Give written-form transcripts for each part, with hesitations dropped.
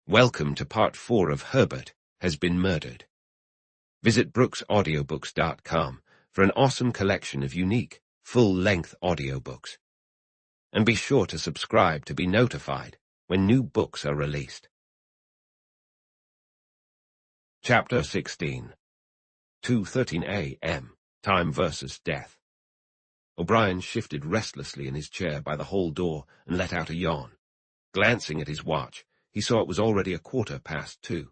Welcome to Part 4 of Herbert Has Been Murdered. Visit brooksaudiobooks.com for an awesome collection of unique, full-length audiobooks. And be sure to subscribe to be notified when new books are released. Chapter 16. 2:13 a.m. Time versus Death. O'Brien shifted restlessly in his chair by the hall door and let out a yawn. Glancing at his watch, he saw it was already 2:15.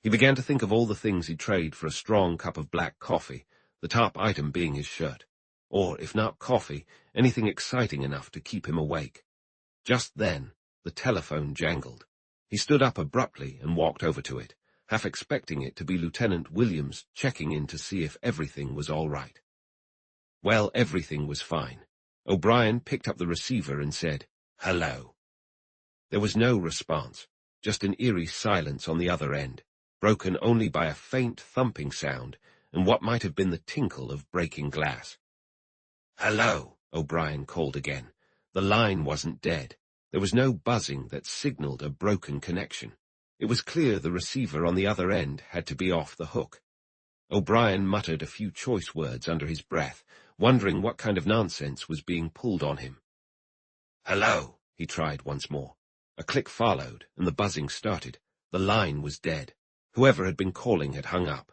He began to think of all the things he'd trade for a strong cup of black coffee, the top item being his shirt. Or, if not coffee, anything exciting enough to keep him awake. Just then, the telephone jangled. He stood up abruptly and walked over to it, half expecting it to be Lieutenant Williams checking in to see if everything was all right. Well, everything was fine. O'Brien picked up the receiver and said, "Hello." There was no response, just an eerie silence on the other end, broken only by a faint thumping sound and what might have been the tinkle of breaking glass. "Hello," O'Brien called again. The line wasn't dead. There was no buzzing that signaled a broken connection. It was clear the receiver on the other end had to be off the hook. O'Brien muttered a few choice words under his breath, wondering what kind of nonsense was being pulled on him. "Hello," he tried once more. A click followed, and the buzzing started. The line was dead. Whoever had been calling had hung up.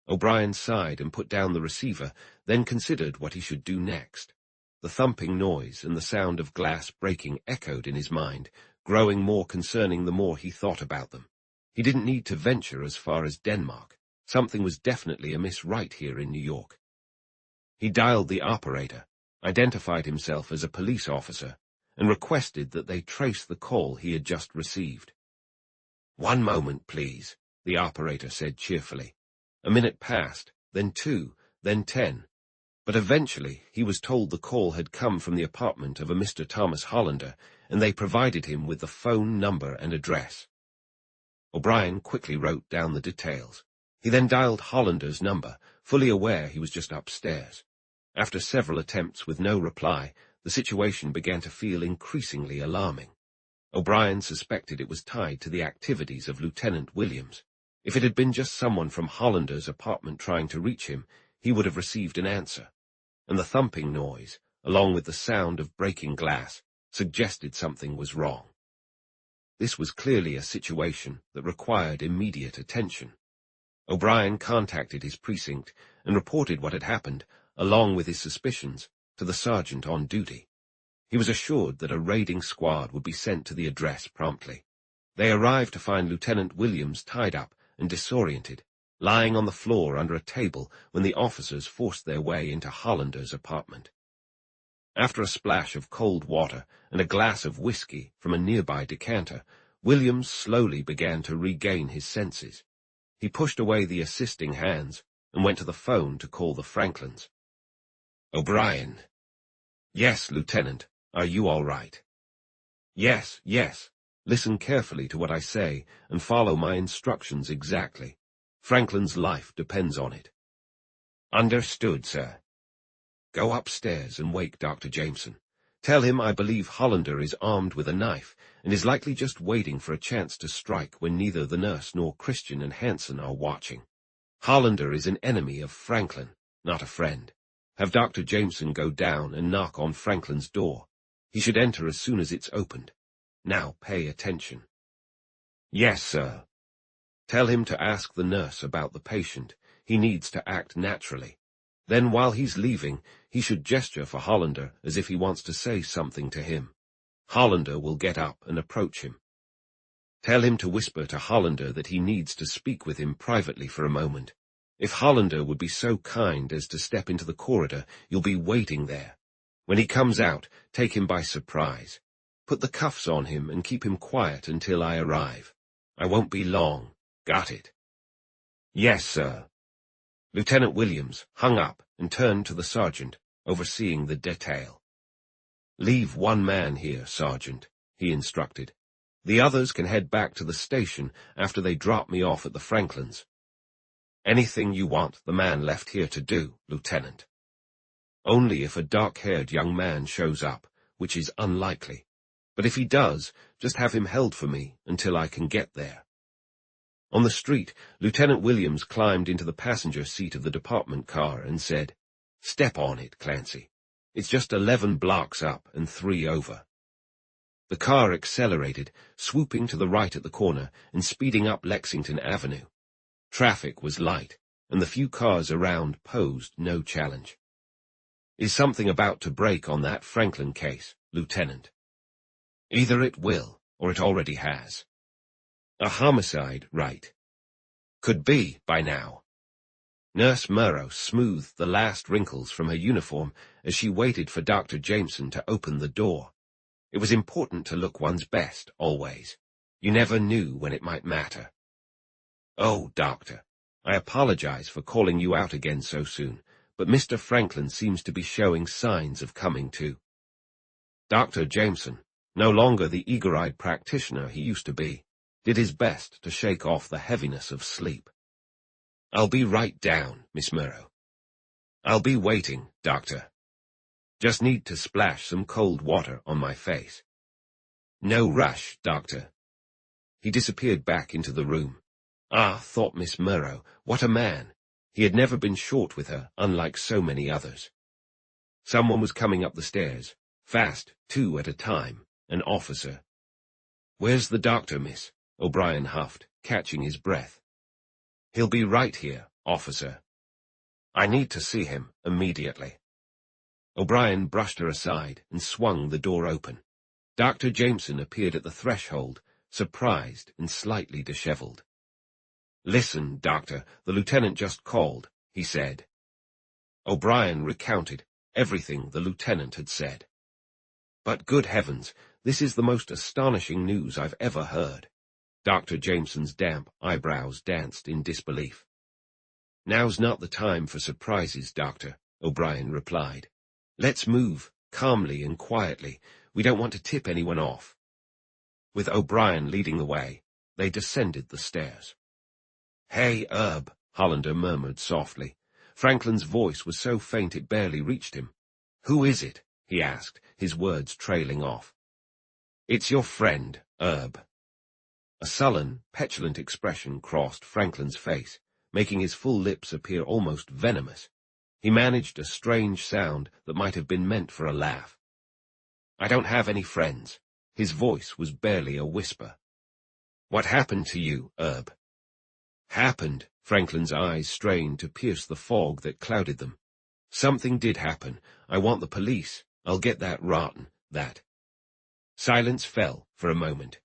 O'Brien sighed and put down the receiver, then considered what he should do next. The thumping noise and the sound of glass breaking echoed in his mind, growing more concerning the more he thought about them. He didn't need to venture as far as Denmark. Something was definitely amiss right here in New York. He dialed the operator, identified himself as a police officer, and requested that they trace the call he had just received. "1 moment, please," the operator said cheerfully. A minute passed, then 2, then 10. But eventually he was told the call had come from the apartment of a Mr. Thomas Hollander, and they provided him with the phone number and address. O'Brien quickly wrote down the details. He then dialed Hollander's number, fully aware he was just upstairs. After several attempts with no reply, the situation began to feel increasingly alarming. O'Brien suspected it was tied to the activities of Lieutenant Williams. If it had been just someone from Hollander's apartment trying to reach him, he would have received an answer. And the thumping noise, along with the sound of breaking glass, suggested something was wrong. This was clearly a situation that required immediate attention. O'Brien contacted his precinct and reported what had happened, along with his suspicions, to the sergeant on duty. He was assured that a raiding squad would be sent to the address promptly. They arrived to find Lieutenant Williams tied up and disoriented, lying on the floor under a table when the officers forced their way into Hollander's apartment. After a splash of cold water and a glass of whiskey from a nearby decanter, Williams slowly began to regain his senses. He pushed away the assisting hands and went to the phone to call the Franklins. "O'Brien." "Yes, Lieutenant. Are you all right?" Yes. Listen carefully to what I say and follow my instructions exactly. Franklin's life depends on it." "Understood, sir." "Go upstairs and wake Dr. Jameson. Tell him I believe Hollander is armed with a knife and is likely just waiting for a chance to strike when neither the nurse nor Christian and Hanson are watching. Hollander is an enemy of Franklin, not a friend. Have Dr. Jameson go down and knock on Franklin's door. He should enter as soon as it's opened. Now pay attention." "Yes, sir." "Tell him to ask the nurse about the patient. He needs to act naturally. Then while he's leaving, he should gesture for Hollander as if he wants to say something to him. Hollander will get up and approach him. Tell him to whisper to Hollander that he needs to speak with him privately for a moment. If Hollander would be so kind as to step into the corridor, you'll be waiting there. When he comes out, take him by surprise. Put the cuffs on him and keep him quiet until I arrive. I won't be long. Got it?" "Yes, sir." Lieutenant Williams hung up and turned to the sergeant, overseeing the detail. "Leave 1 man here, Sergeant," he instructed. "The others can head back to the station after they drop me off at the Franklins." "Anything you want the man left here to do, Lieutenant." "Only if a dark-haired young man shows up, which is unlikely. But if he does, just have him held for me until I can get there. On the street, Lieutenant Williams climbed into the passenger seat of the department car and said, "Step on it, Clancy. It's just 11 blocks up and 3 over." The car accelerated, swooping to the right at the corner and speeding up Lexington Avenue. Traffic was light, and the few cars around posed no challenge. "Is something about to break on that Franklin case, Lieutenant?" "Either it will, or it already has." "A homicide, right?" "Could be, by now." Nurse Murrow smoothed the last wrinkles from her uniform as she waited for Dr. Jameson to open the door. It was important to look one's best, always. You never knew when it might matter. "Oh, Doctor, I apologize for calling you out again so soon, but Mr. Franklin seems to be showing signs of coming to." Dr. Jameson, no longer the eager-eyed practitioner he used to be, did his best to shake off the heaviness of sleep. "I'll be right down, Miss Murrow." "I'll be waiting, Doctor. Just need to splash some cold water on my face." "No rush, Doctor." He disappeared back into the room. Ah, thought Miss Murrow, what a man. He had never been short with her, unlike so many others. Someone was coming up the stairs, fast, 2 at a time, an officer. "Where's the doctor, miss?" O'Brien huffed, catching his breath. "He'll be right here, officer." "I need to see him immediately." O'Brien brushed her aside and swung the door open. Dr. Jameson appeared at the threshold, surprised and slightly disheveled. "Listen, Doctor, the lieutenant just called," he said. O'Brien recounted everything the lieutenant had said. "But good heavens, this is the most astonishing news I've ever heard." Dr. Jameson's damp eyebrows danced in disbelief. "Now's not the time for surprises, Doctor," O'Brien replied. "Let's move, calmly and quietly. We don't want to tip anyone off." With O'Brien leading the way, they descended the stairs. "Hey, Herb," Hollander murmured softly. Franklin's voice was so faint it barely reached him. "Who is it?" he asked, his words trailing off. "It's your friend, Herb." A sullen, petulant expression crossed Franklin's face, making his full lips appear almost venomous. He managed a strange sound that might have been meant for a laugh. "I don't have any friends." His voice was barely a whisper. "What happened to you, Herb?" "Happened?" Franklin's eyes strained to pierce the fog that clouded them. "Something did happen. I want the police. I'll get that rotten, that." Silence fell for a moment.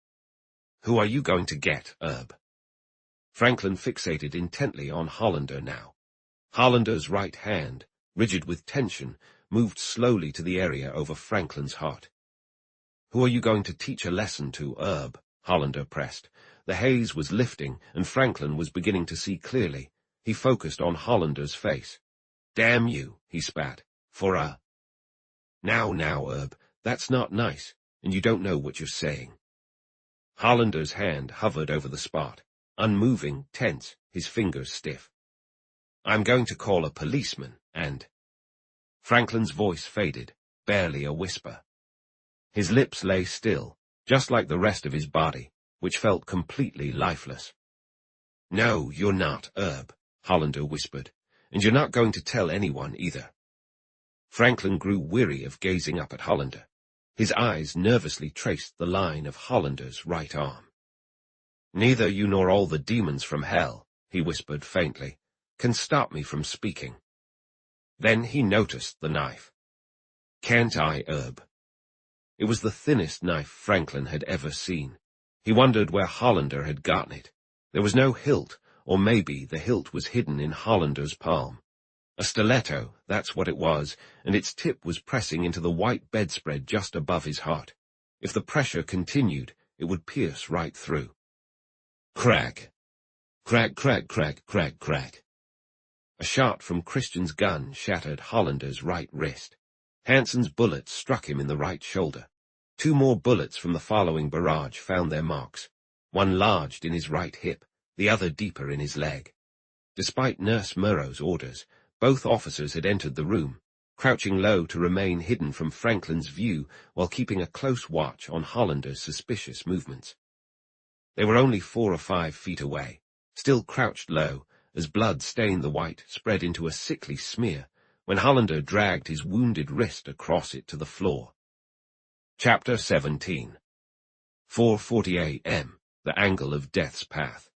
"Who are you going to get, Herb?" Franklin fixated intently on Hollander now. Hollander's right hand, rigid with tension, moved slowly to the area over Franklin's heart. "Who are you going to teach a lesson to, Herb?" Hollander pressed. The haze was lifting, and Franklin was beginning to see clearly. He focused on Hollander's face. "Damn you," he spat. "For a—" Now, Herb, that's not nice, and you don't know what you're saying." Hollander's hand hovered over the spot, unmoving, tense, his fingers stiff. "I'm going to call a policeman, and—" Franklin's voice faded, barely a whisper. His lips lay still, just like the rest of his body, which felt completely lifeless. "No, you're not, Herb," Hollander whispered, "and you're not going to tell anyone either." Franklin grew weary of gazing up at Hollander. His eyes nervously traced the line of Hollander's right arm. "Neither you nor all the demons from hell," he whispered faintly, "can stop me from speaking." Then he noticed the knife. "Can't I, Herb?" It was the thinnest knife Franklin had ever seen. He wondered where Hollander had gotten it. There was no hilt, or maybe the hilt was hidden in Hollander's palm. A stiletto, that's what it was, and its tip was pressing into the white bedspread just above his heart. If the pressure continued, it would pierce right through. Crack! Crack, crack, crack, crack, crack. A shot from Christian's gun shattered Hollander's right wrist. Hanson's bullet struck him in the right shoulder. 2 more bullets from the following barrage found their marks. One lodged in his right hip, the other deeper in his leg. Despite Nurse Murrow's orders, both officers had entered the room, crouching low to remain hidden from Franklin's view while keeping a close watch on Hollander's suspicious movements. They were only 4 or 5 feet away, still crouched low, as blood stained the white, spread into a sickly smear, when Hollander dragged his wounded wrist across it to the floor. Chapter 17. 4:40 a.m., the angle of death's path.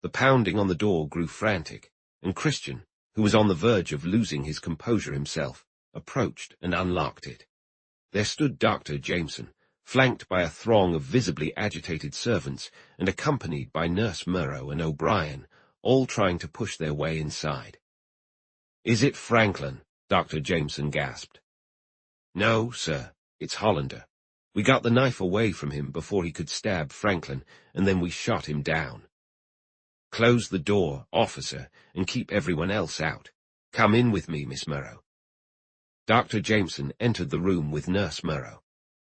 The pounding on the door grew frantic, and Christian, who was on the verge of losing his composure himself, approached and unlocked it. There stood Dr. Jameson, flanked by a throng of visibly agitated servants and accompanied by Nurse Murrow and O'Brien, all trying to push their way inside. "Is it Franklin?" Dr. Jameson gasped. "No, sir, it's Hollander. We got the knife away from him before he could stab Franklin, and then we shot him down." "Close the door, officer, and keep everyone else out. Come in with me, Miss Murrow." Dr. Jameson entered the room with Nurse Murrow.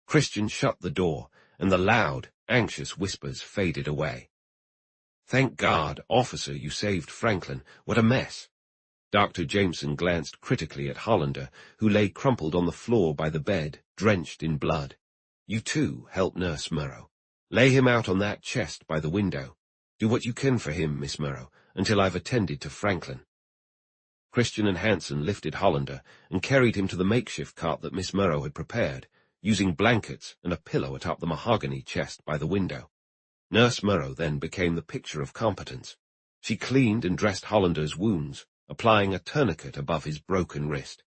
Christian shut the door, and the loud, anxious whispers faded away. "Thank God, officer, you saved Franklin. What a mess." Dr. Jameson glanced critically at Hollander, who lay crumpled on the floor by the bed, drenched in blood. "You too, help Nurse Murrow. Lay him out on that chest by the window. Do what you can for him, Miss Murrow, until I've attended to Franklin." Christian and Hanson lifted Hollander and carried him to the makeshift cot that Miss Murrow had prepared, using blankets and a pillow atop the mahogany chest by the window. Nurse Murrow then became the picture of competence. She cleaned and dressed Hollander's wounds, applying a tourniquet above his broken wrist.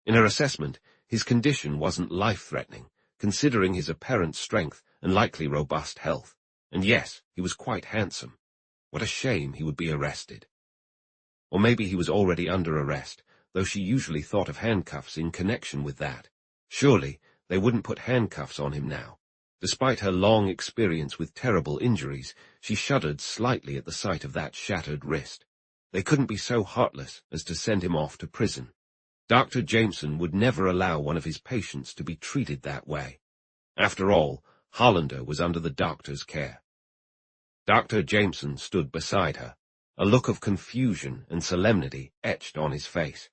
In her assessment, his condition wasn't life-threatening, considering his apparent strength and likely robust health. And yes, he was quite handsome. What a shame he would be arrested. Or maybe he was already under arrest, though she usually thought of handcuffs in connection with that. Surely, they wouldn't put handcuffs on him now. Despite her long experience with terrible injuries, she shuddered slightly at the sight of that shattered wrist. They couldn't be so heartless as to send him off to prison. Dr. Jameson would never allow one of his patients to be treated that way. After all, Hollander was under the doctor's care. Dr. Jameson stood beside her, a look of confusion and solemnity etched on his face.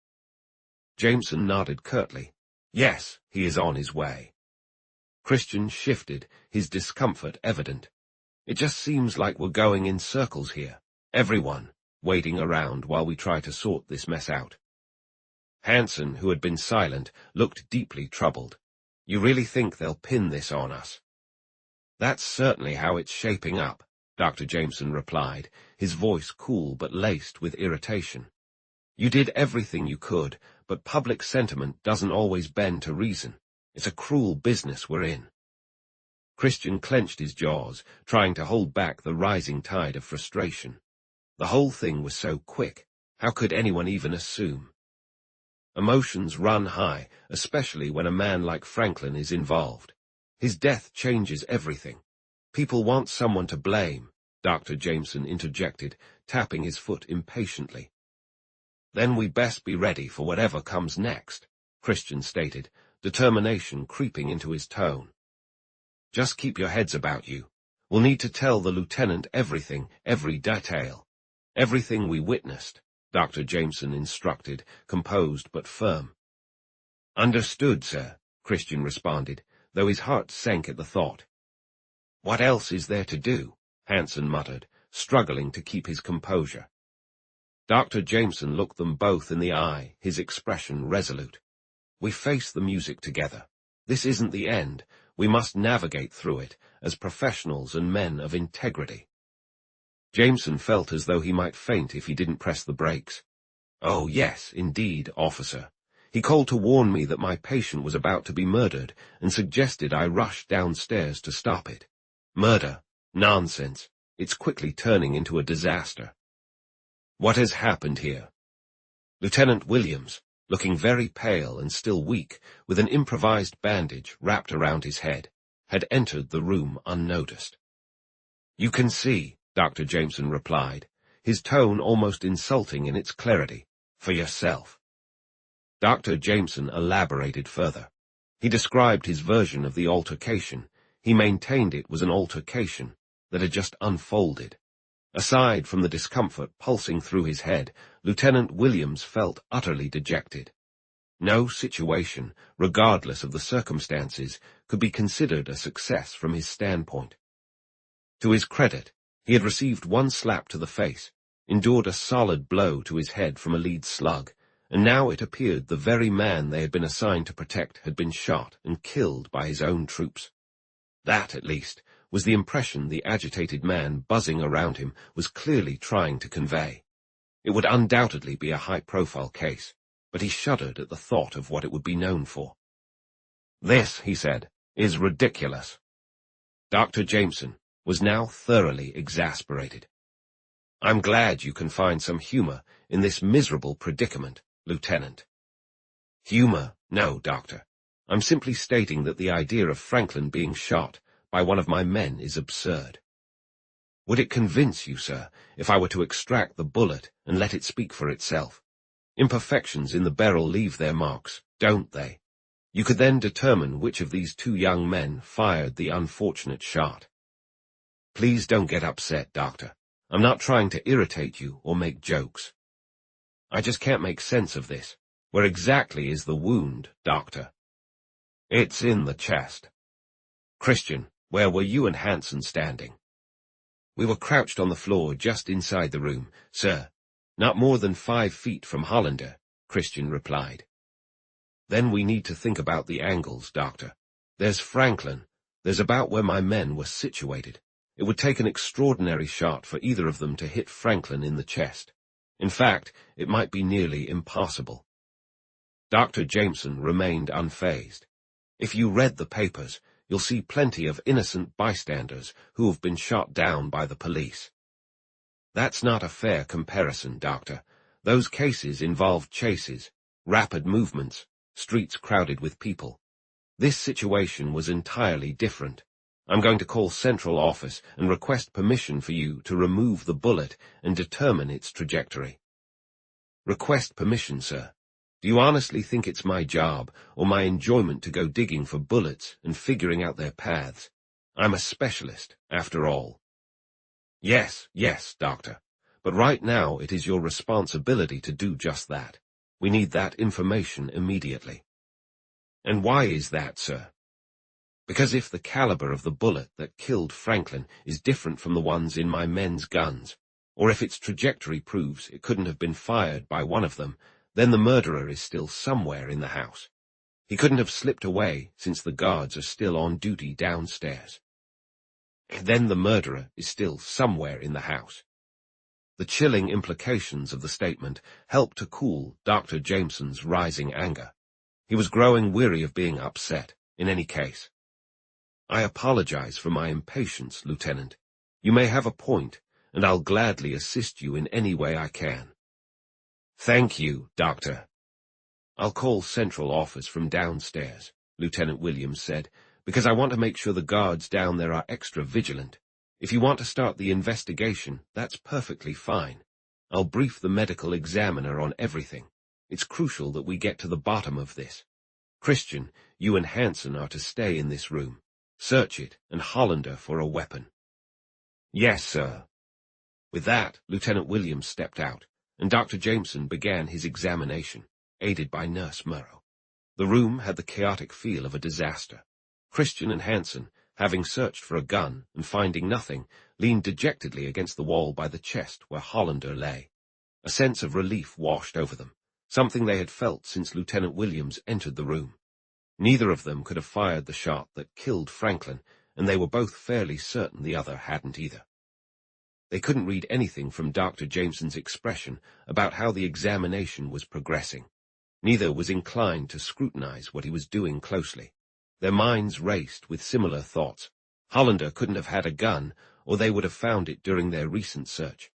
Jameson nodded curtly. "Yes, he is on his way." Christian shifted, his discomfort evident. "It just seems like we're going in circles here. Everyone, waiting around while we try to sort this mess out." Hanson, who had been silent, looked deeply troubled. "You really think they'll pin this on us?" "That's certainly how it's shaping up," Dr. Jameson replied, his voice cool but laced with irritation. "You did everything you could, but public sentiment doesn't always bend to reason. It's a cruel business we're in." Christian clenched his jaws, trying to hold back the rising tide of frustration. The whole thing was so quick. How could anyone even assume? Emotions run high, especially when a man like Franklin is involved. His death changes everything. "People want someone to blame," Dr. Jameson interjected, tapping his foot impatiently. "Then we best be ready for whatever comes next," Christian stated, determination creeping into his tone. "Just keep your heads about you. We'll need to tell the lieutenant everything, every detail. Everything we witnessed," Dr. Jameson instructed, composed but firm. "Understood, sir," Christian responded, though his heart sank at the thought. "What else is there to do?" Hanson muttered, struggling to keep his composure. Dr. Jameson looked them both in the eye, his expression resolute. "We face the music together. This isn't the end. We must navigate through it, as professionals and men of integrity." Jameson felt as though he might faint if he didn't press the brakes. "Oh, yes, indeed, officer. He called to warn me that my patient was about to be murdered and suggested I rush downstairs to stop it. Murder? Nonsense. It's quickly turning into a disaster." "What has happened here?" Lieutenant Williams, looking very pale and still weak, with an improvised bandage wrapped around his head, had entered the room unnoticed. "You can see," Dr. Jameson replied, his tone almost insulting in its clarity, "for yourself." Dr. Jameson elaborated further. He described his version of the altercation. He maintained it was an altercation that had just unfolded. Aside from the discomfort pulsing through his head, Lieutenant Williams felt utterly dejected. No situation, regardless of the circumstances, could be considered a success from his standpoint. To his credit, He had received one slap to the face, endured a solid blow to his head from a lead slug, and now it appeared the very man they had been assigned to protect had been shot and killed by his own troops. That, at least, was the impression the agitated man buzzing around him was clearly trying to convey. It would undoubtedly be a high-profile case, but he shuddered at the thought of what it would be known for. "This," he said, "is ridiculous." Dr. Jameson was now thoroughly exasperated. "I'm glad you can find some humor in this miserable predicament, Lieutenant." "Humor? No, Doctor. I'm simply stating that the idea of Franklin being shot by one of my men is absurd." "Would it convince you, sir, if I were to extract the bullet and let it speak for itself? Imperfections in the barrel leave their marks, don't they? You could then determine which of these two young men fired the unfortunate shot." "Please don't get upset, Doctor. I'm not trying to irritate you or make jokes. I just can't make sense of this. Where exactly is the wound, Doctor?" "It's in the chest." "Christian, where were you and Hanson standing?" "We were crouched on the floor just inside the room, sir. Not more than 5 feet from Hollander," Christian replied. "Then we need to think about the angles, Doctor. There's Franklin. There's about where my men were situated. It would take an extraordinary shot for either of them to hit Franklin in the chest. In fact, it might be nearly impossible." Dr. Jameson remained unfazed. "If you read the papers, you'll see plenty of innocent bystanders who have been shot down by the police." "That's not a fair comparison, Doctor. Those cases involved chases, rapid movements, streets crowded with people. This situation was entirely different. I'm going to call Central Office and request permission for you to remove the bullet and determine its trajectory." "Request permission, sir? Do you honestly think it's my job or my enjoyment to go digging for bullets and figuring out their paths? I'm a specialist, after all." Yes, Doctor. But right now it is your responsibility to do just that. We need that information immediately." "And why is that, sir?" "Because if the caliber of the bullet that killed Franklin is different from the ones in my men's guns, or if its trajectory proves it couldn't have been fired by one of them, then the murderer is still somewhere in the house. He couldn't have slipped away since the guards are still on duty downstairs. Then the murderer is still somewhere in the house." The chilling implications of the statement helped to cool Dr. Jameson's rising anger. He was growing weary of being upset, in any case. "I apologize for my impatience, Lieutenant. You may have a point, and I'll gladly assist you in any way I can." "Thank you, Doctor." "I'll call Central Office from downstairs," Lieutenant Williams said, "because I want to make sure the guards down there are extra vigilant. If you want to start the investigation, that's perfectly fine. I'll brief the medical examiner on everything. It's crucial that we get to the bottom of this. Christian, you and Hanson are to stay in this room. Search it, and Hollander for a weapon." "Yes, sir." With that, Lieutenant Williams stepped out, and Dr. Jameson began his examination, aided by Nurse Murrow. The room had the chaotic feel of a disaster. Christian and Hanson, having searched for a gun and finding nothing, leaned dejectedly against the wall by the chest where Hollander lay. A sense of relief washed over them, something they had felt since Lieutenant Williams entered the room. Neither of them could have fired the shot that killed Franklin, and they were both fairly certain the other hadn't either. They couldn't read anything from Dr. Jameson's expression about how the examination was progressing. Neither was inclined to scrutinize what he was doing closely. Their minds raced with similar thoughts. Hollander couldn't have had a gun, or they would have found it during their recent search.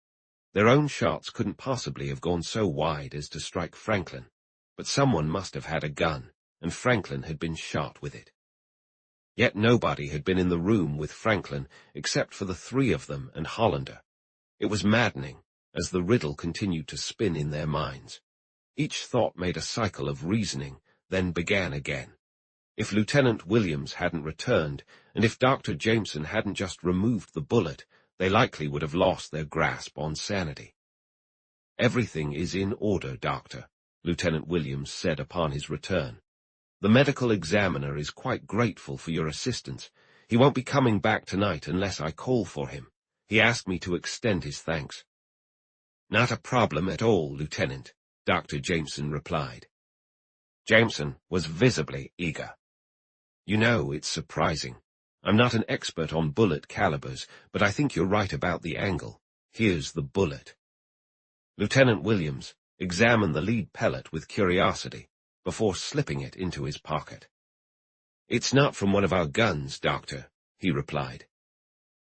Their own shots couldn't possibly have gone so wide as to strike Franklin, but someone must have had a gun, and Franklin had been shot with it. Yet nobody had been in the room with Franklin except for the 3 of them and Hollander. It was maddening, as the riddle continued to spin in their minds. Each thought made a cycle of reasoning, then began again. If Lieutenant Williams hadn't returned, and if Dr. Jameson hadn't just removed the bullet, they likely would have lost their grasp on sanity. "Everything is in order, Doctor," Lieutenant Williams said upon his return. "The medical examiner is quite grateful for your assistance. He won't be coming back tonight unless I call for him. He asked me to extend his thanks. Not a problem at all, Lieutenant, Dr. Jameson replied. Jameson was visibly eager. You know, it's surprising. I'm not an expert on bullet calibers, but I think you're right about the angle. Here's the bullet. Lieutenant Williams examined the lead pellet with curiosity before slipping it into his pocket. It's not from one of our guns, Doctor, he replied.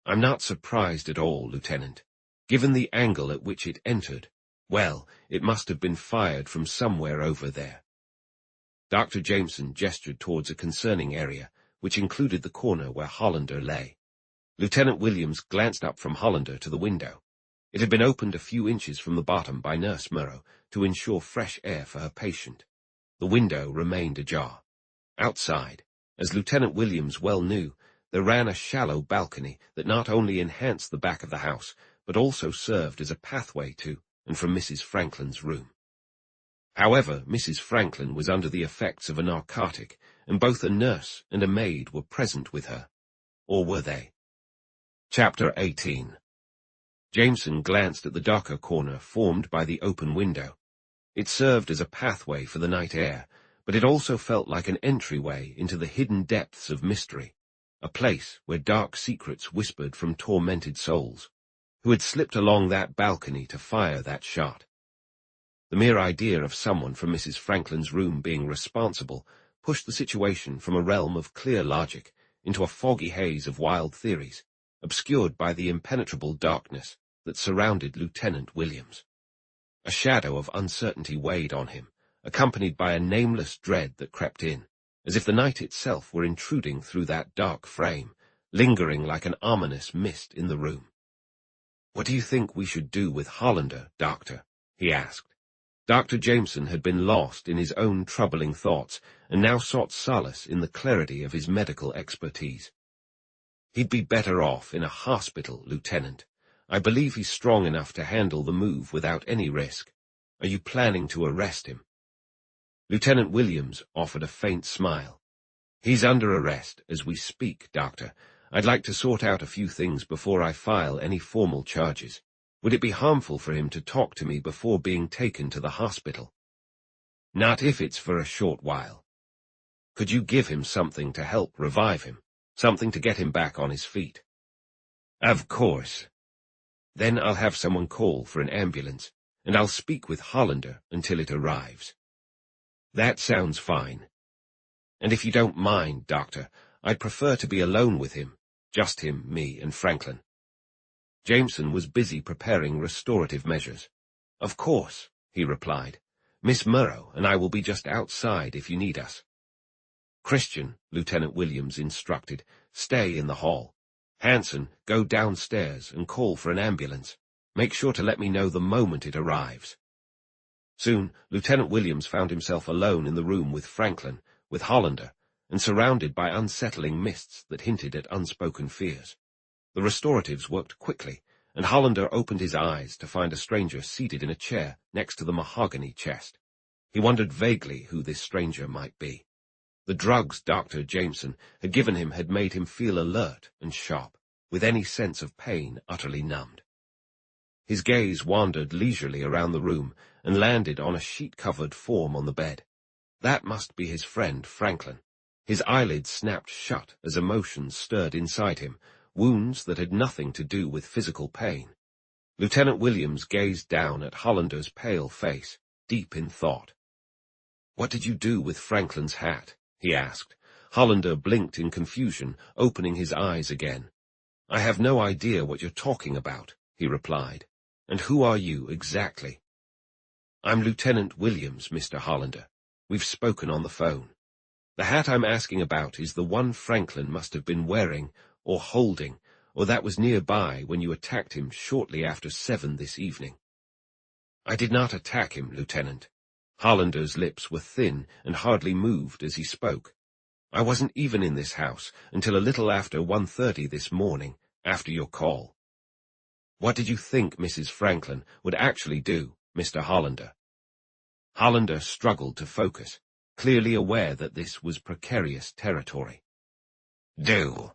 I'm not surprised at all, Lieutenant. Given the angle at which it entered, well, it must have been fired from somewhere over there. Dr. Jameson gestured towards a concerning area, which included the corner where Hollander lay. Lieutenant Williams glanced up from Hollander to the window. It had been opened a few inches from the bottom by Nurse Murrow to ensure fresh air for her patient. The window remained ajar. Outside, as Lieutenant Williams well knew, there ran a shallow balcony that not only enhanced the back of the house, but also served as a pathway to and from Mrs. Franklin's room. However, Mrs. Franklin was under the effects of a narcotic, and both a nurse and a maid were present with her. Or were they? Chapter 18. Jameson glanced at the darker corner formed by the open window. It served as a pathway for the night air, but it also felt like an entryway into the hidden depths of mystery, a place where dark secrets whispered from tormented souls, who had slipped along that balcony to fire that shot. The mere idea of someone from Mrs. Franklin's room being responsible pushed the situation from a realm of clear logic into a foggy haze of wild theories, obscured by the impenetrable darkness that surrounded Lieutenant Williams. A shadow of uncertainty weighed on him, accompanied by a nameless dread that crept in, as if the night itself were intruding through that dark frame, lingering like an ominous mist in the room. "What do you think we should do with Hollander, Doctor?" he asked. Dr. Jameson had been lost in his own troubling thoughts and now sought solace in the clarity of his medical expertise. "He'd be better off in a hospital, Lieutenant. I believe he's strong enough to handle the move without any risk. Are you planning to arrest him?" Lieutenant Williams offered a faint smile. "He's under arrest as we speak, Doctor. I'd like to sort out a few things before I file any formal charges. Would it be harmful for him to talk to me before being taken to the hospital?" "Not if it's for a short while." "Could you give him something to help revive him? Something to get him back on his feet?" "Of course." "Then I'll have someone call for an ambulance, and I'll speak with Hollander until it arrives." "That sounds fine. And if you don't mind, Doctor, I'd prefer to be alone with him. Just him, me, and Franklin." Jameson was busy preparing restorative measures. "Of course," he replied. "Miss Murrow and I will be just outside if you need us." "Christian," Lieutenant Williams instructed, "stay in the hall. Hanson, go downstairs and call for an ambulance. Make sure to let me know the moment it arrives." Soon, Lieutenant Williams found himself alone in the room with Franklin, with Hollander, and surrounded by unsettling mists that hinted at unspoken fears. The restoratives worked quickly, and Hollander opened his eyes to find a stranger seated in a chair next to the mahogany chest. He wondered vaguely who this stranger might be. The drugs Dr. Jameson had given him had made him feel alert and sharp, with any sense of pain utterly numbed. His gaze wandered leisurely around the room and landed on a sheet-covered form on the bed. That must be his friend Franklin. His eyelids snapped shut as emotions stirred inside him, wounds that had nothing to do with physical pain. Lieutenant Williams gazed down at Hollander's pale face, deep in thought. "What did you do with Franklin's hat?" he asked. Hollander blinked in confusion, opening his eyes again. "I have no idea what you're talking about," he replied. "And who are you exactly?" "I'm Lieutenant Williams, Mr. Hollander. We've spoken on the phone. The hat I'm asking about is the one Franklin must have been wearing or holding, or that was nearby when you attacked him shortly after 7 this evening." "I did not attack him, Lieutenant." Hollander's lips were thin and hardly moved as he spoke. "I wasn't even in this house until a little after 1:30 this morning, after your call." "What did you think Mrs. Franklin would actually do, Mr. Hollander?" Hollander struggled to focus, clearly aware that this was precarious territory. "Do?"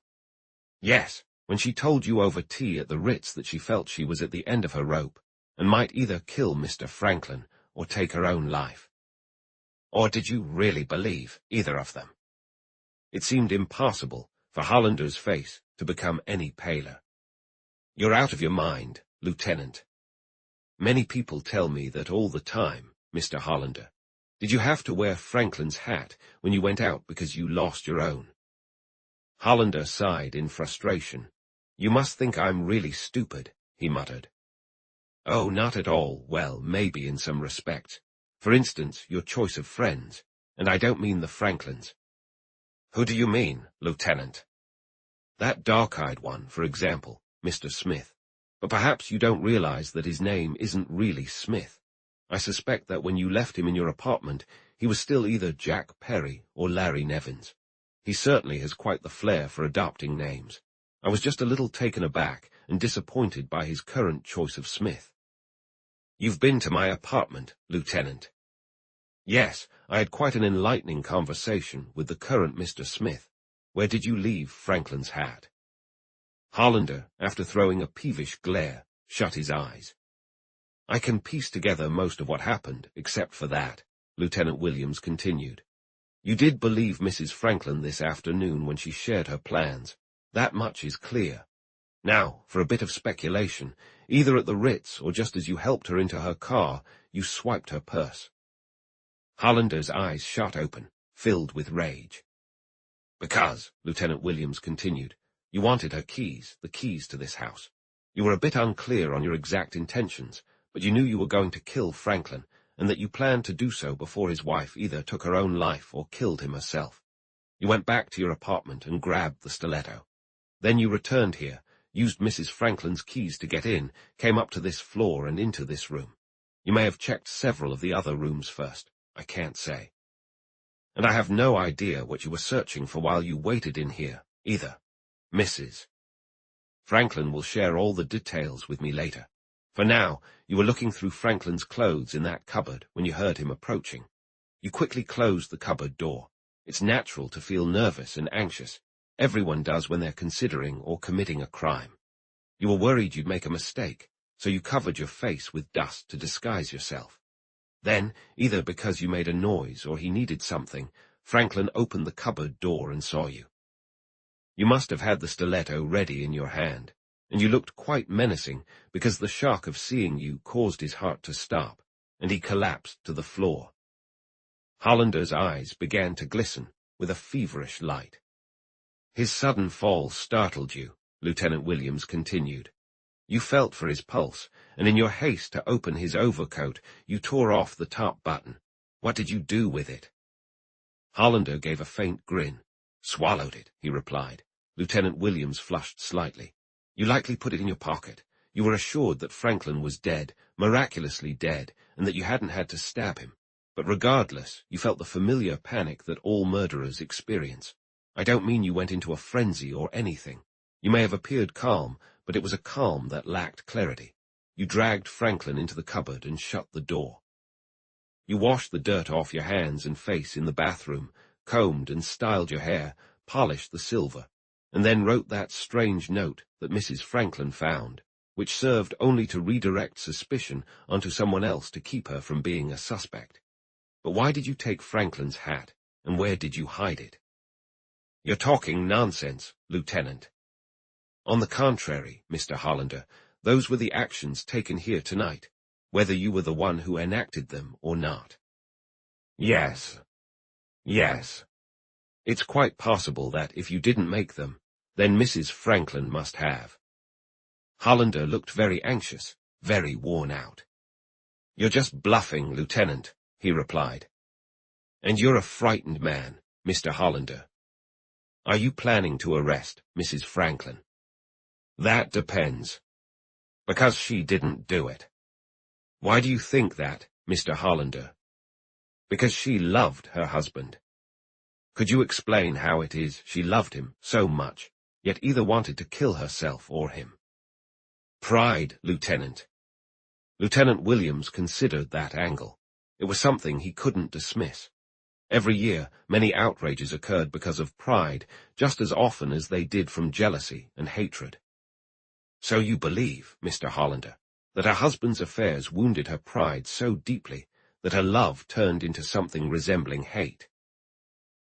"Yes, when she told you over tea at the Ritz that she felt she was at the end of her rope and might either kill Mr. Franklin or take her own life? Or did you really believe either of them? It seemed impossible for Hollander's face to become any paler. You're out of your mind, Lieutenant. Many people tell me that all the time, Mr. Hollander. Did you have to wear Franklin's hat when you went out because you lost your own? Hollander sighed in frustration. You must think I'm really stupid, he muttered. Oh, not at all. Well, maybe in some respects. For instance, your choice of friends, and I don't mean the Franklins. Who do you mean, Lieutenant? That dark-eyed one, for example, Mr. Smith. But perhaps you don't realize that his name isn't really Smith. I suspect that when you left him in your apartment, he was still either Jack Perry or Larry Nevins. He certainly has quite the flair for adopting names. I was just a little taken aback and disappointed by his current choice of Smith. You've been to my apartment, Lieutenant. Yes, I had quite an enlightening conversation with the current Mr. Smith. Where did you leave Franklin's hat? Hollander, after throwing a peevish glare, shut his eyes. I can piece together most of what happened, except for that, Lieutenant Williams continued. You did believe Mrs. Franklin this afternoon when she shared her plans. That much is clear. Now, for a bit of speculation, either at the Ritz or just as you helped her into her car, you swiped her purse. Hollander's eyes shot open, filled with rage. Because, Lieutenant Williams continued, you wanted her keys, the keys to this house. You were a bit unclear on your exact intentions, but you knew you were going to kill Franklin, and that you planned to do so before his wife either took her own life or killed him herself. You went back to your apartment and grabbed the stiletto. Then you returned here, used Mrs. Franklin's keys to get in, came up to this floor and into this room. You may have checked several of the other rooms first. I can't say. And I have no idea what you were searching for while you waited in here, either. Mrs. Franklin will share all the details with me later. For now, you were looking through Franklin's clothes in that cupboard when you heard him approaching. You quickly closed the cupboard door. It's natural to feel nervous and anxious. Everyone does when they're considering or committing a crime. You were worried you'd make a mistake, so you covered your face with dust to disguise yourself. Then, either because you made a noise or he needed something, Franklin opened the cupboard door and saw you. You must have had the stiletto ready in your hand, and you looked quite menacing because the shock of seeing you caused his heart to stop, and he collapsed to the floor. Hollander's eyes began to glisten with a feverish light. His sudden fall startled you, Lieutenant Williams continued. You felt for his pulse, and in your haste to open his overcoat, you tore off the top button. What did you do with it? Hollander gave a faint grin. Swallowed it, he replied. Lieutenant Williams flushed slightly. You likely put it in your pocket. You were assured that Franklin was dead, miraculously dead, and that you hadn't had to stab him. But regardless, you felt the familiar panic that all murderers experience. I don't mean you went into a frenzy or anything. You may have appeared calm, but it was a calm that lacked clarity. You dragged Franklin into the cupboard and shut the door. You washed the dirt off your hands and face in the bathroom, combed and styled your hair, polished the silver, and then wrote that strange note that Mrs. Franklin found, which served only to redirect suspicion onto someone else to keep her from being a suspect. But why did you take Franklin's hat, and where did you hide it? You're talking nonsense, Lieutenant. On the contrary, Mr. Hollander, those were the actions taken here tonight, whether you were the one who enacted them or not. Yes. Yes. It's quite possible that if you didn't make them, then Mrs. Franklin must have. Hollander looked very anxious, very worn out. You're just bluffing, Lieutenant, he replied. And you're a frightened man, Mr. Hollander. Are you planning to arrest Mrs. Franklin? That depends. Because she didn't do it. Why do you think that, Mr. Hollander? Because she loved her husband. Could you explain how it is she loved him so much, yet either wanted to kill herself or him? Pride, Lieutenant. Lieutenant Williams considered that angle. It was something he couldn't dismiss. Every year, many outrages occurred because of pride, just as often as they did from jealousy and hatred. So you believe, Mr. Hollander, that her husband's affairs wounded her pride so deeply that her love turned into something resembling hate?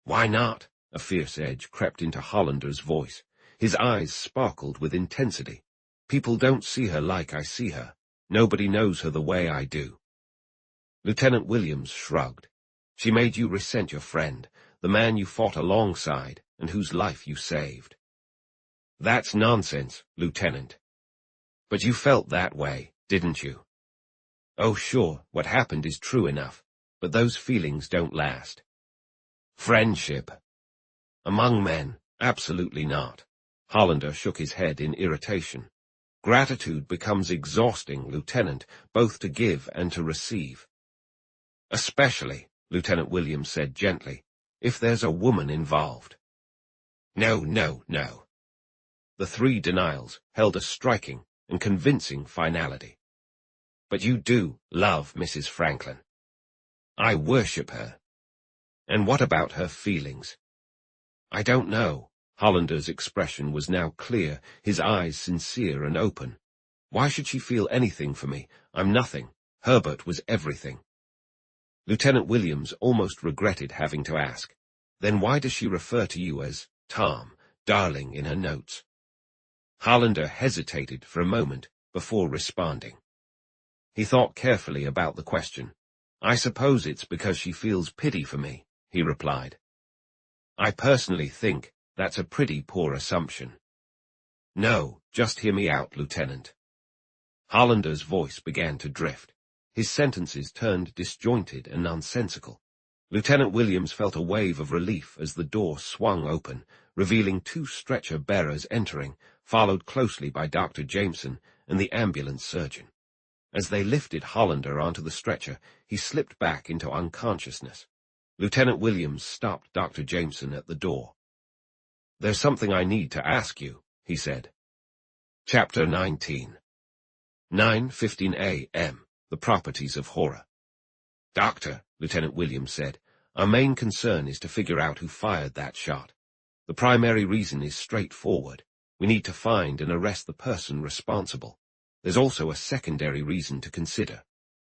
Why not? A fierce edge crept into Hollander's voice. His eyes sparkled with intensity. People don't see her like I see her. Nobody knows her the way I do. Lieutenant Williams shrugged. She made you resent your friend, the man you fought alongside and whose life you saved. That's nonsense, Lieutenant. But you felt that way, didn't you? Oh, sure, what happened is true enough, but those feelings don't last. Friendship. Among men, absolutely not. Hollander shook his head in irritation. Gratitude becomes exhausting, Lieutenant, both to give and to receive. Especially, Lieutenant Williams said gently, if there's a woman involved. No, no, no. The three denials held a striking and convincing finality. But you do love Mrs. Franklin. I worship her. And what about her feelings? I don't know. Hollander's expression was now clear, his eyes sincere and open. Why should she feel anything for me? I'm nothing. Herbert was everything. Lieutenant Williams almost regretted having to ask. Then why does she refer to you as Tom, darling in her notes? Hollander hesitated for a moment before responding. He thought carefully about the question. I suppose it's because she feels pity for me, he replied. I personally think that's a pretty poor assumption. No, just hear me out, Lieutenant. Hollander's voice began to drift. His sentences turned disjointed and nonsensical. Lieutenant Williams felt a wave of relief as the door swung open, revealing two stretcher-bearers entering, followed closely by Dr. Jameson and the ambulance surgeon. As they lifted Hollander onto the stretcher, he slipped back into unconsciousness. Lieutenant Williams stopped Dr. Jameson at the door. There's something I need to ask you, he said. Chapter 19. 9:15 a.m. The Properties of Horror. Doctor, Lieutenant Williams said, our main concern is to figure out who fired that shot. The primary reason is straightforward. We need to find and arrest the person responsible. There's also a secondary reason to consider.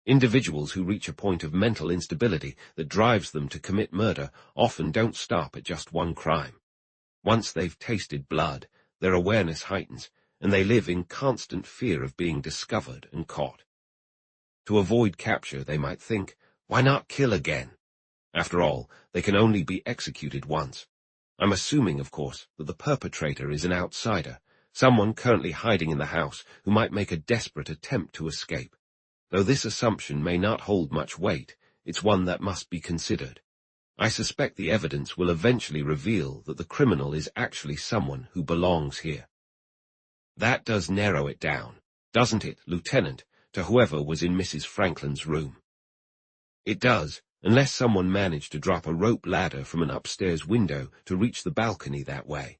Individuals who reach a point of mental instability that drives them to commit murder often don't stop at just one crime. Once they've tasted blood, their awareness heightens, and they live in constant fear of being discovered and caught. To avoid capture, they might think, why not kill again? After all, they can only be executed once. I'm assuming, of course, that the perpetrator is an outsider, someone currently hiding in the house who might make a desperate attempt to escape. Though this assumption may not hold much weight, it's one that must be considered. I suspect the evidence will eventually reveal that the criminal is actually someone who belongs here. That does narrow it down, doesn't it, Lieutenant, to whoever was in Mrs. Franklin's room? It does, unless someone managed to drop a rope ladder from an upstairs window to reach the balcony that way.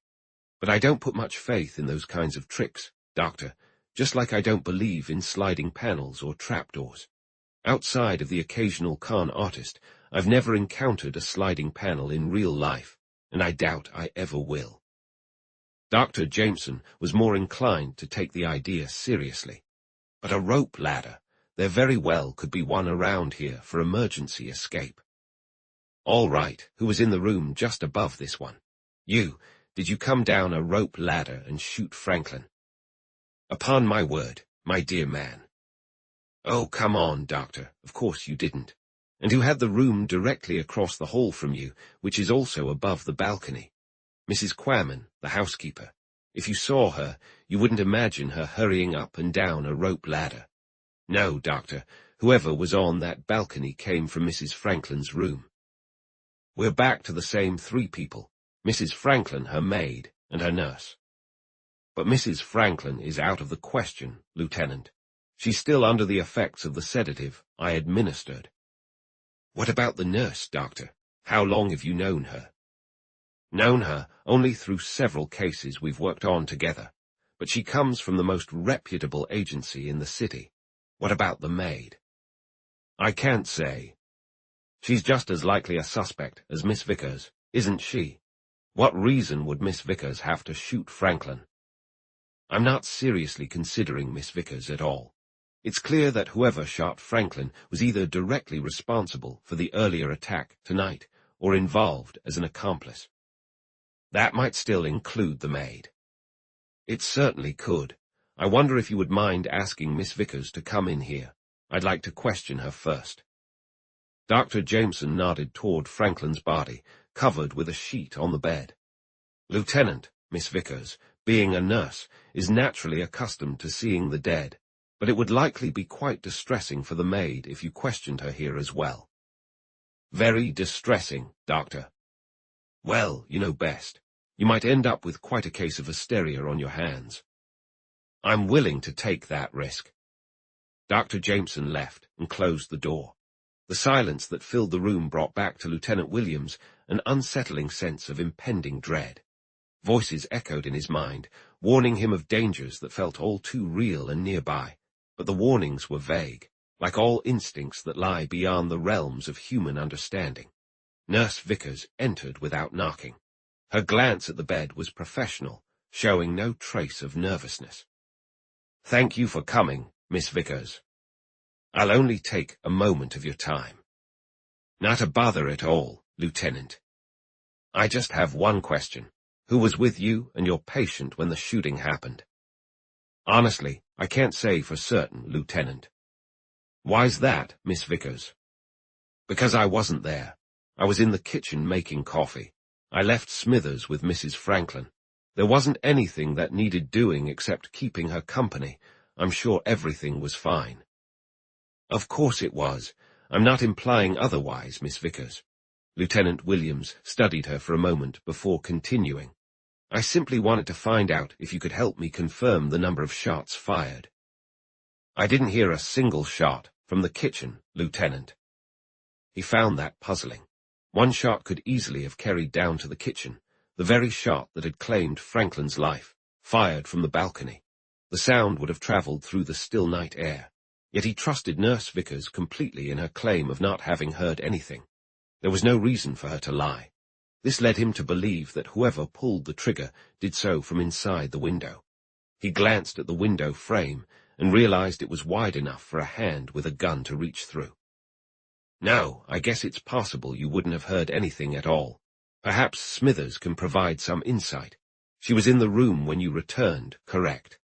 But I don't put much faith in those kinds of tricks, Doctor, just like I don't believe in sliding panels or trapdoors. Outside of the occasional con artist, I've never encountered a sliding panel in real life, and I doubt I ever will. Dr. Jameson was more inclined to take the idea seriously. But a rope ladder, there very well could be one around here for emergency escape. All right, who was in the room just above this one? You, did you come down a rope ladder and shoot Franklin? Upon my word, my dear man. Oh, come on, Doctor, of course you didn't. And who had the room directly across the hall from you, which is also above the balcony? Mrs. Quammen, the housekeeper. If you saw her, you wouldn't imagine her hurrying up and down a rope ladder. No, Doctor, whoever was on that balcony came from Mrs. Franklin's room. We're back to the same three people, Mrs. Franklin, her maid, and her nurse. But Mrs. Franklin is out of the question, Lieutenant. She's still under the effects of the sedative I administered. What about the nurse, Doctor? How long have you known her? Known her only through several cases we've worked on together, but she comes from the most reputable agency in the city. What about the maid? I can't say. She's just as likely a suspect as Miss Vickers, isn't she? What reason would Miss Vickers have to shoot Franklin? I'm not seriously considering Miss Vickers at all. It's clear that whoever shot Franklin was either directly responsible for the earlier attack tonight or involved as an accomplice. That might still include the maid. It certainly could. I wonder if you would mind asking Miss Vickers to come in here. I'd like to question her first. Dr. Jameson nodded toward Franklin's body, covered with a sheet on the bed. Lieutenant, Miss Vickers, being a nurse, is naturally accustomed to seeing the dead, but it would likely be quite distressing for the maid if you questioned her here as well. Very distressing, Doctor. Well, you know best. You might end up with quite a case of hysteria on your hands. I'm willing to take that risk. Dr. Jameson left and closed the door. The silence that filled the room brought back to Lieutenant Williams an unsettling sense of impending dread. Voices echoed in his mind, warning him of dangers that felt all too real and nearby, but the warnings were vague, like all instincts that lie beyond the realms of human understanding. Nurse Vickers entered without knocking. Her glance at the bed was professional, showing no trace of nervousness. Thank you for coming, Miss Vickers. I'll only take a moment of your time. Not a bother at all, Lieutenant. I just have one question. Who was with you and your patient when the shooting happened? Honestly, I can't say for certain, Lieutenant. Why's that, Miss Vickers? Because I wasn't there. I was in the kitchen making coffee. I left Smithers with Mrs. Franklin. There wasn't anything that needed doing except keeping her company. I'm sure everything was fine. Of course it was. I'm not implying otherwise, Miss Vickers. Lieutenant Williams studied her for a moment before continuing. I simply wanted to find out if you could help me confirm the number of shots fired. I didn't hear a single shot from the kitchen, Lieutenant. He found that puzzling. One shot could easily have carried down to the kitchen, the very shot that had claimed Franklin's life, fired from the balcony. The sound would have traveled through the still night air. Yet he trusted Nurse Vickers completely in her claim of not having heard anything. There was no reason for her to lie. This led him to believe that whoever pulled the trigger did so from inside the window. He glanced at the window frame and realized it was wide enough for a hand with a gun to reach through. No, I guess it's possible you wouldn't have heard anything at all. Perhaps Smithers can provide some insight. She was in the room when you returned, correct?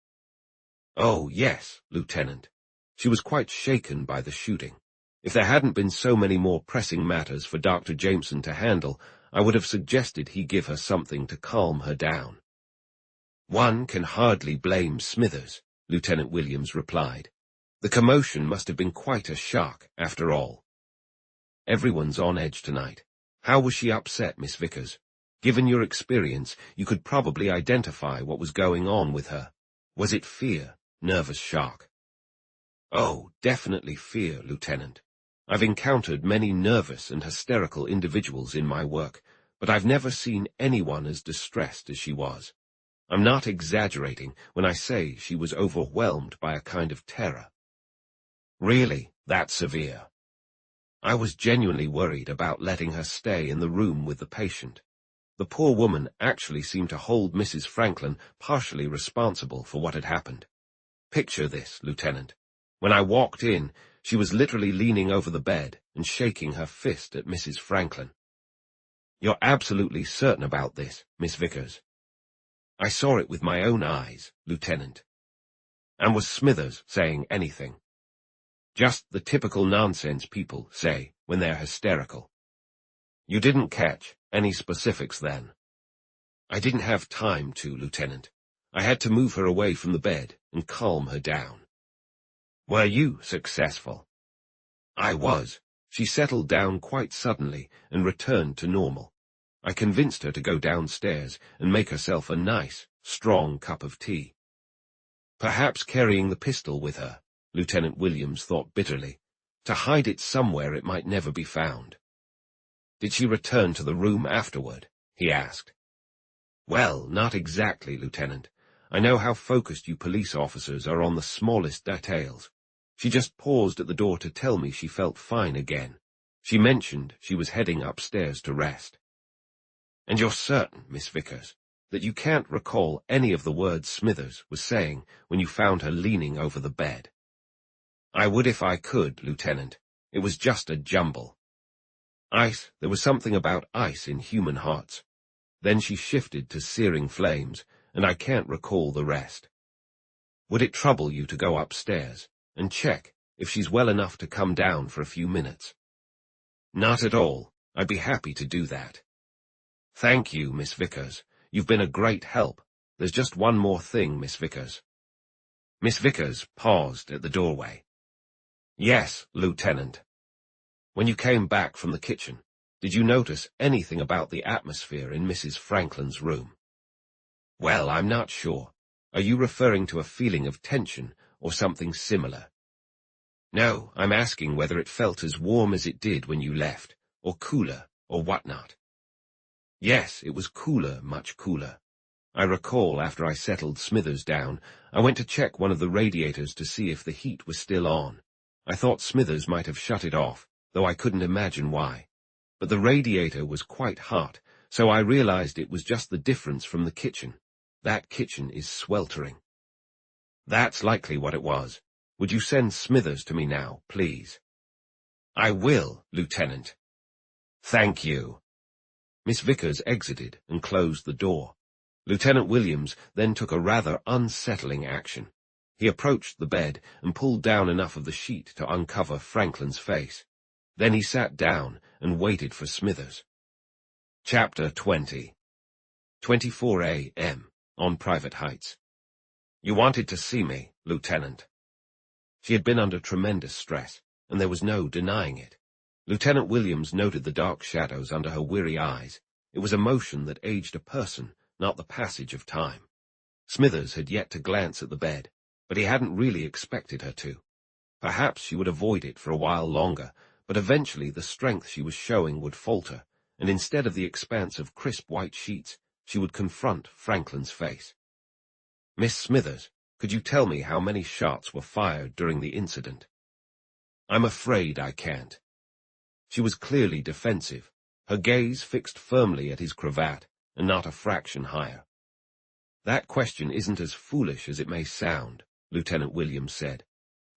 Oh, yes, Lieutenant. She was quite shaken by the shooting. If there hadn't been so many more pressing matters for Dr. Jameson to handle, I would have suggested he give her something to calm her down. One can hardly blame Smithers, Lieutenant Williams replied. The commotion must have been quite a shock, after all. Everyone's on edge tonight. How was she upset, Miss Vickers? Given your experience, you could probably identify what was going on with her. Was it fear, nervous shock? Oh, definitely fear, Lieutenant. I've encountered many nervous and hysterical individuals in my work, but I've never seen anyone as distressed as she was. I'm not exaggerating when I say she was overwhelmed by a kind of terror. Really, that severe? I was genuinely worried about letting her stay in the room with the patient. The poor woman actually seemed to hold Mrs. Franklin partially responsible for what had happened. Picture this, Lieutenant. When I walked in, she was literally leaning over the bed and shaking her fist at Mrs. Franklin. You're absolutely certain about this, Miss Vickers? I saw it with my own eyes, Lieutenant. And was Smithers saying anything? Just the typical nonsense people say when they're hysterical. You didn't catch any specifics then? I didn't have time to, Lieutenant. I had to move her away from the bed and calm her down. Were you successful? I was. She settled down quite suddenly and returned to normal. I convinced her to go downstairs and make herself a nice, strong cup of tea. Perhaps carrying the pistol with her, Lieutenant Williams thought bitterly, to hide it somewhere it might never be found. Did she return to the room afterward? He asked. Well, not exactly, Lieutenant. I know how focused you police officers are on the smallest details. She just paused at the door to tell me she felt fine again. She mentioned she was heading upstairs to rest. And you're certain, Miss Vickers, that you can't recall any of the words Smithers was saying when you found her leaning over the bed? I would if I could, Lieutenant. It was just a jumble. Ice, there was something about ice in human hearts. Then she shifted to searing flames, and I can't recall the rest. Would it trouble you to go upstairs and check if she's well enough to come down for a few minutes? Not at all. I'd be happy to do that. Thank you, Miss Vickers. You've been a great help. There's just one more thing, Miss Vickers. Miss Vickers paused at the doorway. Yes, Lieutenant. When you came back from the kitchen, did you notice anything about the atmosphere in Mrs. Franklin's room? Well, I'm not sure. Are you referring to a feeling of tension or something similar? No, I'm asking whether it felt as warm as it did when you left, or cooler, or whatnot. Yes, it was cooler, much cooler. I recall after I settled Smithers down, I went to check one of the radiators to see if the heat was still on. I thought Smithers might have shut it off, though I couldn't imagine why. But the radiator was quite hot, so I realized it was just the difference from the kitchen. That kitchen is sweltering. That's likely what it was. Would you send Smithers to me now, please? I will, Lieutenant. Thank you. Miss Vickers exited and closed the door. Lieutenant Williams then took a rather unsettling action. He approached the bed and pulled down enough of the sheet to uncover Franklin's face. Then he sat down and waited for Smithers. Chapter 20. 24 a.m. on Private Heights. You wanted to see me, Lieutenant. She had been under tremendous stress, and there was no denying it. Lieutenant Williams noted the dark shadows under her weary eyes. It was emotion that aged a person, not the passage of time. Smithers had yet to glance at the bed, but he hadn't really expected her to. Perhaps she would avoid it for a while longer, but eventually the strength she was showing would falter, and instead of the expanse of crisp white sheets, she would confront Franklin's face. Miss Smithers, could you tell me how many shots were fired during the incident? I'm afraid I can't. She was clearly defensive, her gaze fixed firmly at his cravat, and not a fraction higher. That question isn't as foolish as it may sound, Lieutenant Williams said.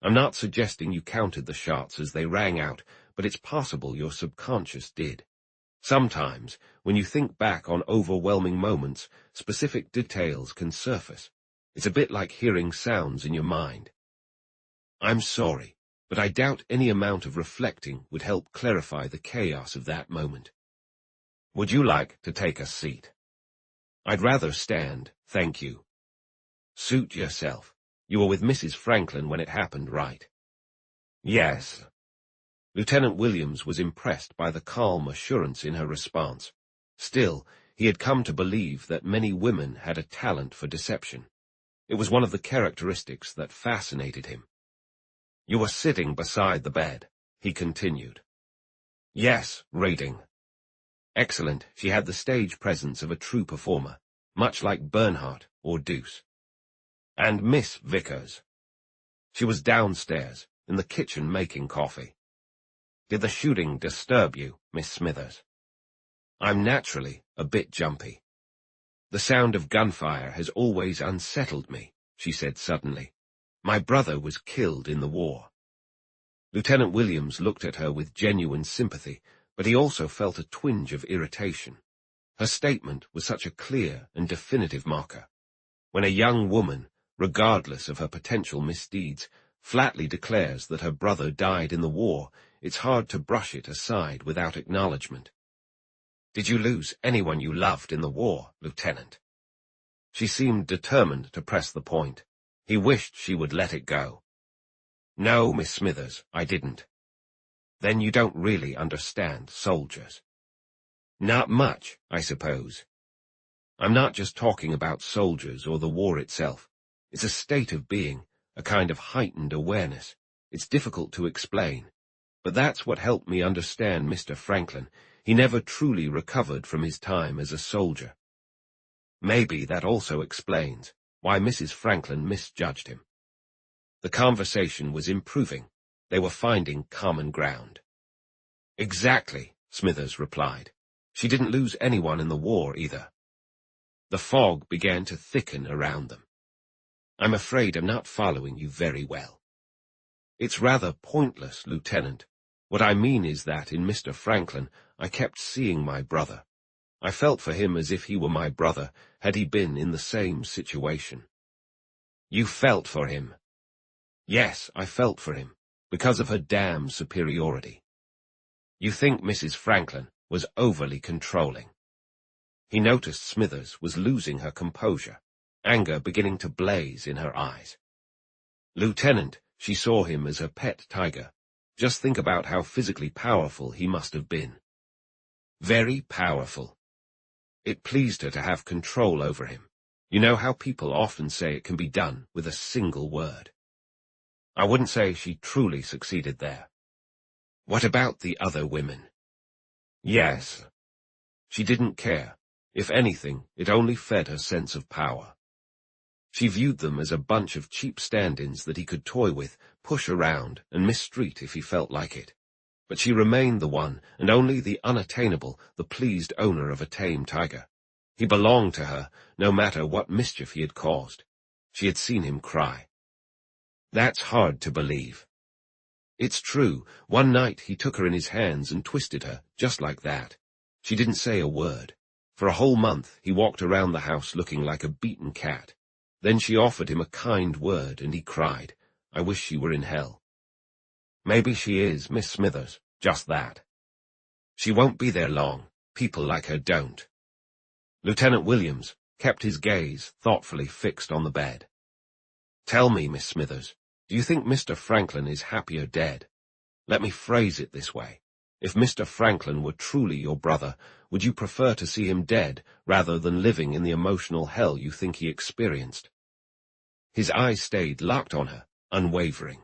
I'm not suggesting you counted the shots as they rang out, but it's possible your subconscious did. Sometimes, when you think back on overwhelming moments, specific details can surface. It's a bit like hearing sounds in your mind. I'm sorry, but I doubt any amount of reflecting would help clarify the chaos of that moment. Would you like to take a seat? I'd rather stand, thank you. Suit yourself. You were with Mrs. Franklin when it happened, right? Yes. Lieutenant Williams was impressed by the calm assurance in her response. Still, he had come to believe that many women had a talent for deception. It was one of the characteristics that fascinated him. You were sitting beside the bed, he continued. Yes, reading. Excellent, she had the stage presence of a true performer, much like Bernhardt or Deuce. And Miss Vickers. She was downstairs, in the kitchen making coffee. Did the shooting disturb you, Miss Smithers? I'm naturally a bit jumpy. The sound of gunfire has always unsettled me, she said suddenly. My brother was killed in the war. Lieutenant Williams looked at her with genuine sympathy, but he also felt a twinge of irritation. Her statement was such a clear and definitive marker. When a young woman, regardless of her potential misdeeds, flatly declares that her brother died in the war, it's hard to brush it aside without acknowledgement. Did you lose anyone you loved in the war, Lieutenant? She seemed determined to press the point. He wished she would let it go. No, Miss Smithers, I didn't. Then you don't really understand soldiers. Not much, I suppose. I'm not just talking about soldiers or the war itself. It's a state of being, a kind of heightened awareness. It's difficult to explain. But that's what helped me understand Mr. Franklin. He never truly recovered from his time as a soldier. Maybe that also explains why Mrs. Franklin misjudged him. The conversation was improving. They were finding common ground. Exactly, Smithers replied. She didn't lose anyone in the war either. The fog began to thicken around them. I'm afraid I'm not following you very well. It's rather pointless, Lieutenant. What I mean is that in Mr. Franklin, I kept seeing my brother. I felt for him as if he were my brother, had he been in the same situation. You felt for him? Yes, I felt for him, because of her damn superiority. You think Mrs. Franklin was overly controlling. He noticed Smithers was losing her composure, anger beginning to blaze in her eyes. Lieutenant, she saw him as her pet tiger. Just think about how physically powerful he must have been. Very powerful. It pleased her to have control over him. You know how people often say it can be done with a single word. I wouldn't say she truly succeeded there. What about the other women? Yes. She didn't care. If anything, it only fed her sense of power. She viewed them as a bunch of cheap stand-ins that he could toy with, push around, and mistreat if he felt like it. But she remained the one, and only the unattainable, the pleased owner of a tame tiger. He belonged to her, no matter what mischief he had caused. She had seen him cry. That's hard to believe. It's true. One night he took her in his hands and twisted her, just like that. She didn't say a word. For a whole month he walked around the house looking like a beaten cat. Then she offered him a kind word, and he cried, "I wish she were in hell." Maybe she is, Miss Smithers, just that. She won't be there long. People like her don't. Lieutenant Williams kept his gaze thoughtfully fixed on the bed. Tell me, Miss Smithers, do you think Mr. Franklin is happier dead? Let me phrase it this way. If Mr. Franklin were truly your brother, would you prefer to see him dead rather than living in the emotional hell you think he experienced? His eyes stayed locked on her, unwavering.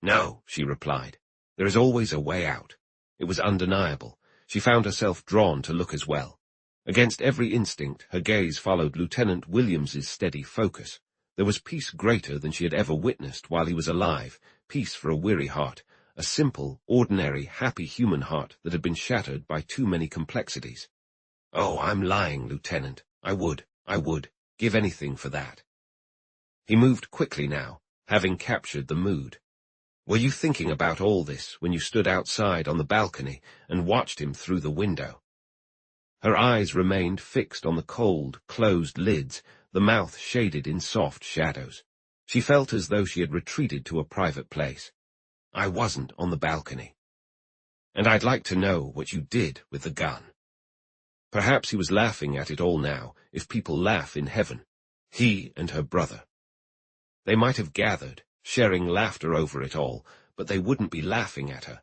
No, she replied. There is always a way out. It was undeniable. She found herself drawn to look as well. Against every instinct, her gaze followed Lieutenant Williams's steady focus. There was peace greater than she had ever witnessed while he was alive, peace for a weary heart, a simple, ordinary, happy human heart that had been shattered by too many complexities. Oh, I'm lying, Lieutenant. I would give anything for that. He moved quickly now, having captured the mood. Were you thinking about all this when you stood outside on the balcony and watched him through the window? Her eyes remained fixed on the cold, closed lids, the mouth shaded in soft shadows. She felt as though she had retreated to a private place. I wasn't on the balcony. And I'd like to know what you did with the gun. Perhaps he was laughing at it all now, if people laugh in heaven. He and her brother. They might have gathered, sharing laughter over it all, but they wouldn't be laughing at her.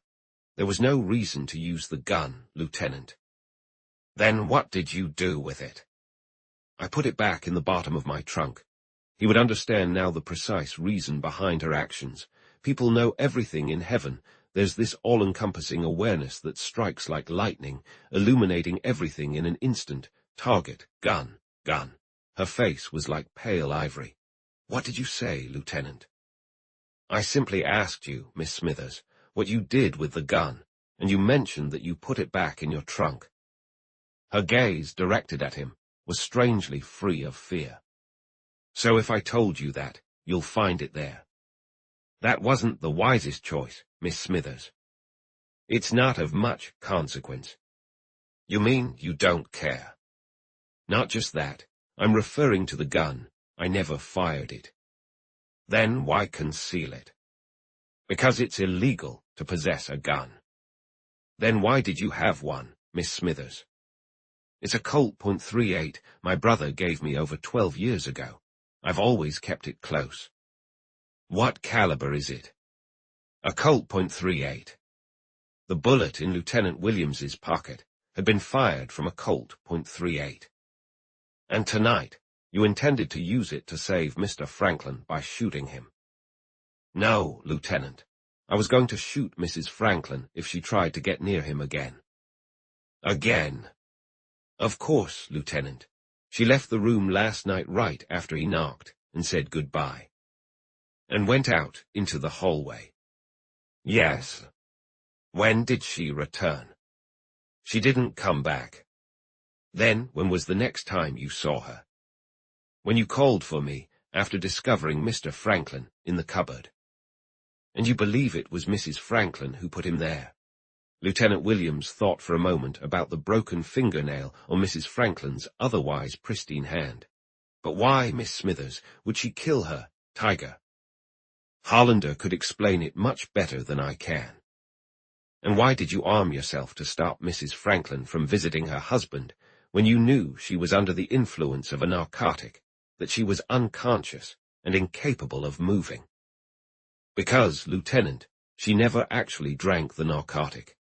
There was no reason to use the gun, Lieutenant. Then what did you do with it? I put it back in the bottom of my trunk. He would understand now the precise reason behind her actions. People know everything in heaven. There's this all-encompassing awareness that strikes like lightning, illuminating everything in an instant. Target, gun, gun. Her face was like pale ivory. What did you say, Lieutenant? I simply asked you, Miss Smithers, what you did with the gun, and you mentioned that you put it back in your trunk. Her gaze, directed at him, was strangely free of fear. So if I told you that, you'll find it there. That wasn't the wisest choice, Miss Smithers. It's not of much consequence. You mean you don't care? Not just that. I'm referring to the gun. I never fired it. Then why conceal it? Because it's illegal to possess a gun. Then why did you have one, Miss Smithers? It's a Colt .38 my brother gave me over 12 years ago. I've always kept it close. What caliber is it? A Colt .38. The bullet in Lieutenant Williams's pocket had been fired from a Colt .38. And tonight, you intended to use it to save Mr. Franklin by shooting him. No, Lieutenant. I was going to shoot Mrs. Franklin if she tried to get near him again. Again? Of course, Lieutenant. She left the room last night right after he knocked and said goodbye. And went out into the hallway. Yes. When did she return? She didn't come back. Then, when was the next time you saw her? When you called for me after discovering Mr. Franklin in the cupboard. And you believe it was Mrs. Franklin who put him there. Lieutenant Williams thought for a moment about the broken fingernail on Mrs. Franklin's otherwise pristine hand. But why, Miss Smithers, would she kill her, Tiger? Harlander could explain it much better than I can. And why did you arm yourself to stop Mrs. Franklin from visiting her husband when you knew she was under the influence of a narcotic, that she was unconscious and incapable of moving? Because, Lieutenant, she never actually drank the narcotic.